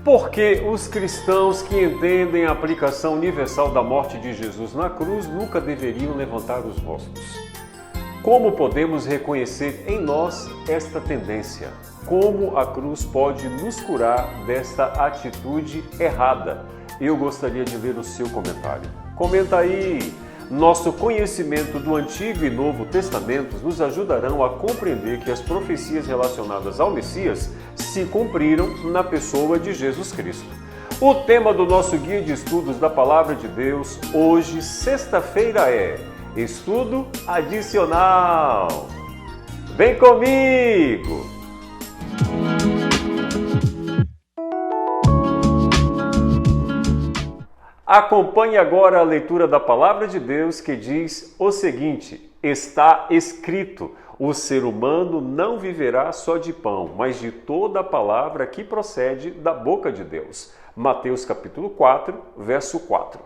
Porque os cristãos que entendem a aplicação universal da morte de Jesus na cruz nunca deveriam levantar os rostos. Como podemos reconhecer em nós esta tendência? Como a cruz pode nos curar desta atitude errada? Eu gostaria de ler o seu comentário. Comenta aí! Nosso conhecimento do Antigo e Novo Testamentos nos ajudarão a compreender que as profecias relacionadas ao Messias se cumpriram na pessoa de Jesus Cristo. O tema do nosso guia de estudos da Palavra de Deus hoje, sexta-feira, é Estudo Adicional. Vem comigo! Acompanhe agora a leitura da Palavra de Deus que diz o seguinte: está escrito, o ser humano não viverá só de pão, mas de toda a palavra que procede da boca de Deus. Mateus capítulo 4, verso 4.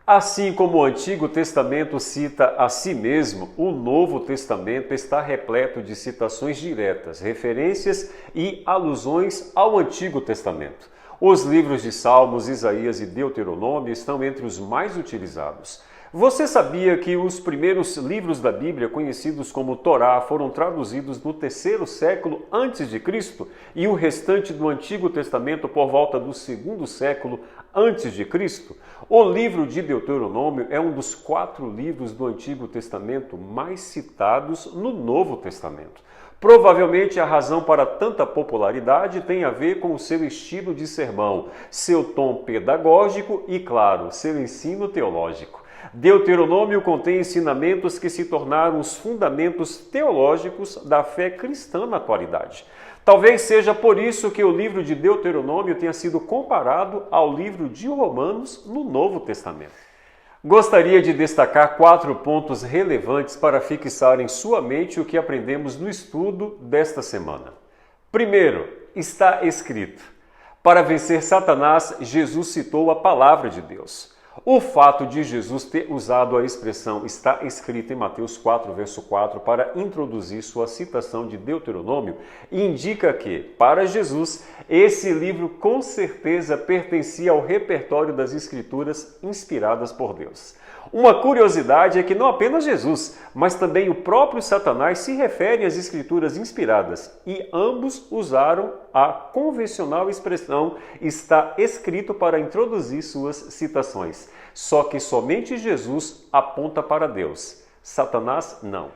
Assim como o Antigo Testamento cita a si mesmo, o Novo Testamento está repleto de citações diretas, referências e alusões ao Antigo Testamento. Os livros de Salmos, Isaías e Deuteronômio estão entre os mais utilizados. Você sabia que os primeiros livros da Bíblia, conhecidos como Torá, foram traduzidos no 3º século antes de Cristo e o restante do Antigo Testamento por volta do 2º século antes de Cristo? O livro de Deuteronômio é um dos 4 livros do Antigo Testamento mais citados no Novo Testamento. Provavelmente a razão para tanta popularidade tem a ver com o seu estilo de sermão, seu tom pedagógico e, claro, seu ensino teológico. Deuteronômio contém ensinamentos que se tornaram os fundamentos teológicos da fé cristã na atualidade. Talvez seja por isso que o livro de Deuteronômio tenha sido comparado ao livro de Romanos no Novo Testamento. Gostaria de destacar 4 pontos relevantes para fixar em sua mente o que aprendemos no estudo desta semana. Primeiro, está escrito. Para vencer Satanás, Jesus citou a palavra de Deus. O fato de Jesus ter usado a expressão está escrito em Mateus 4, verso 4, para introduzir sua citação de Deuteronômio, indica que, para Jesus, esse livro com certeza pertencia ao repertório das Escrituras inspiradas por Deus. Uma curiosidade é que não apenas Jesus, mas também o próprio Satanás se referem às Escrituras inspiradas e ambos usaram a convencional expressão está escrito para introduzir suas citações. Só que somente Jesus aponta para Deus. Satanás não.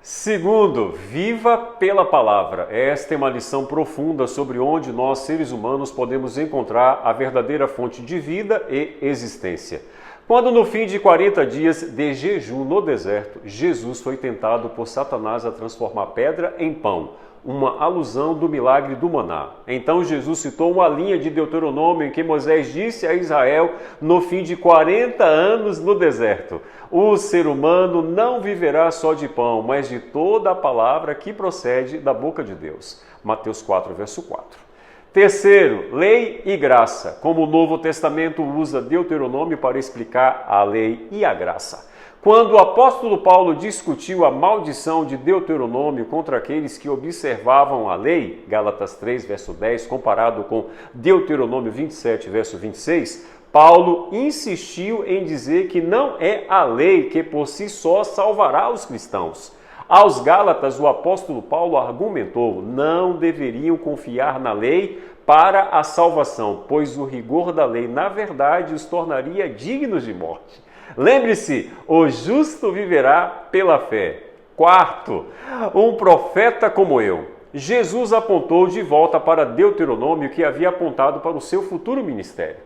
Segundo, viva pela palavra. Esta é uma lição profunda sobre onde nós, seres humanos, podemos encontrar a verdadeira fonte de vida e existência. Quando no fim de 40 dias de jejum no deserto, Jesus foi tentado por Satanás a transformar pedra em pão, uma alusão do milagre do maná. Então Jesus citou uma linha de Deuteronômio em que Moisés disse a Israel no fim de 40 anos no deserto: o ser humano não viverá só de pão, mas de toda a palavra que procede da boca de Deus. Mateus 4, verso 4. Terceiro, lei e graça. Como o Novo Testamento usa Deuteronômio para explicar a lei e a graça. Quando o apóstolo Paulo discutiu a maldição de Deuteronômio contra aqueles que observavam a lei, Gálatas 3, verso 10, comparado com Deuteronômio 27, verso 26, Paulo insistiu em dizer que não é a lei que por si só salvará os cristãos. Aos Gálatas, o apóstolo Paulo argumentou: não deveriam confiar na lei para a salvação, pois o rigor da lei, na verdade, os tornaria dignos de morte. Lembre-se, o justo viverá pela fé. Quarto, um profeta como eu. Jesus apontou de volta para Deuteronômio, que havia apontado para o seu futuro ministério.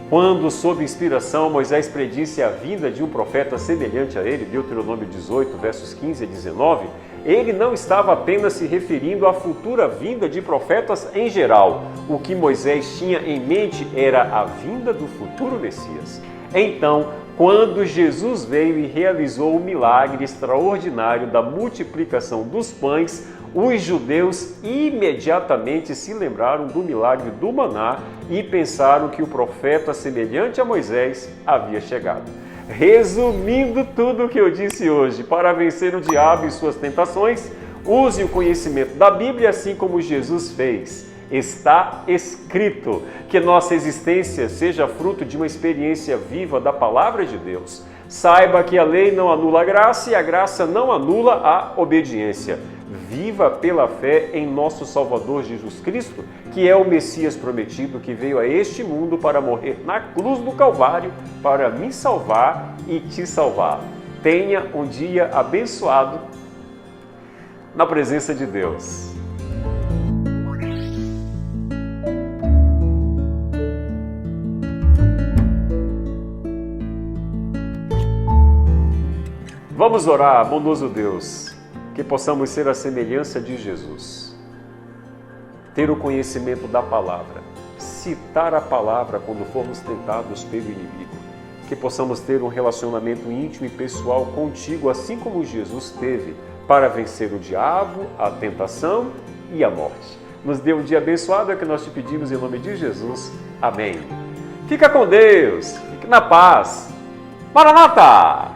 Quando, sob inspiração, Moisés predisse a vinda de um profeta semelhante a ele, Deuteronômio 18, versos 15 a 19, ele não estava apenas se referindo à futura vinda de profetas em geral. O que Moisés tinha em mente era a vinda do futuro Messias. Então, quando Jesus veio e realizou o milagre extraordinário da multiplicação dos pães, os judeus imediatamente se lembraram do milagre do maná e pensaram que o profeta semelhante a Moisés havia chegado. Resumindo tudo o que eu disse hoje, para vencer o diabo e suas tentações, use o conhecimento da Bíblia assim como Jesus fez. Está escrito. Que nossa existência seja fruto de uma experiência viva da palavra de Deus. Saiba que a lei não anula a graça e a graça não anula a obediência. Viva pela fé em nosso Salvador Jesus Cristo, que é o Messias prometido, que veio a este mundo para morrer na cruz do Calvário, para me salvar e te salvar. Tenha um dia abençoado na presença de Deus. Vamos orar, bondoso Deus, que possamos ser a semelhança de Jesus. Ter o conhecimento da palavra, citar a palavra quando formos tentados pelo inimigo. Que possamos ter um relacionamento íntimo e pessoal contigo, assim como Jesus teve, para vencer o diabo, a tentação e a morte. Nos dê um dia abençoado, é o que nós te pedimos em nome de Jesus. Amém. Fica com Deus, fique na paz. Maranata!